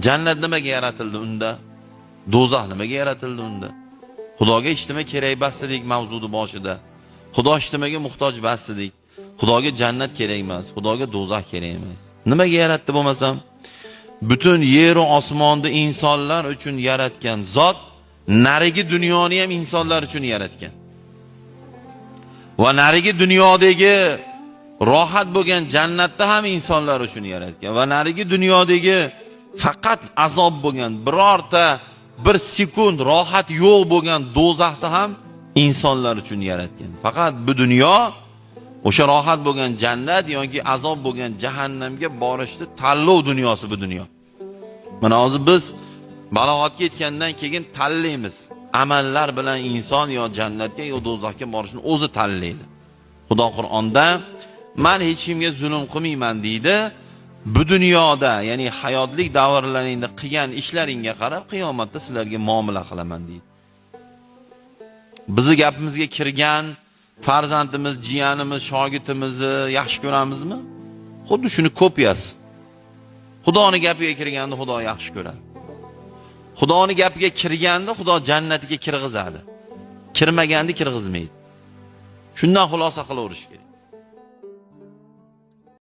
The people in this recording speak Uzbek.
Jannat nimaga yaratildi unda? Do'zax nimaga yaratildi unda? Xudoga ijtimo kerak emas dedik mavzuning boshida. Xudo ijtimoga muhtoj emas dedik. Xudoga jannat kerak emas, Xudoga do'zax kerak emas. Nimaga yaratdi bo'lmasam? Butun yer va osmonni insonlar uchun yaratgan zot, narigi dunyoni ham insonlar uchun yaratgan. Va narigi dunyodagi rohat bo'lgan jannatda ham insonlar uchun yaratgan. Va narigi dunyodagi faqat azob bo'lgan, birorta bir sekund rohat yo'q bo'lgan do'zaxda ham insonlar uchun yaratgan. Faqat bu dunyo o'sha rohat bo'lgan jannat yoki azob bo'lgan jahannamga borishni tanlov dunyosi bu dunyo. Mana hozir biz balog'atga yetgandan keyin tanlaymiz. Amallar bilan inson yo jannatga yo do'zaxga borishni o'zi tanlaydi. Xudo Qur'onda men hech kimga zulm qilmayman deydi. Bu dunyoda, ya'ni hayotlik davrlaringda qilgan ishlaringga qarab qiyomatda sizlarga muomala qilaman deydi. Bizni gapimizga kirgan farzandimiz, jiyanimiz, shogirdimizni yaxshi ko'ramizmi? Xuddi shuni kopiyasi. Xudoning gapiga kirganda Xudo yaxshi ko'radi. Xudoning gapiga kirganda Xudo jannatiga kirgizadi. Kirmaganda kirgizmaydi. Shundan xulosa qilaverish kerak.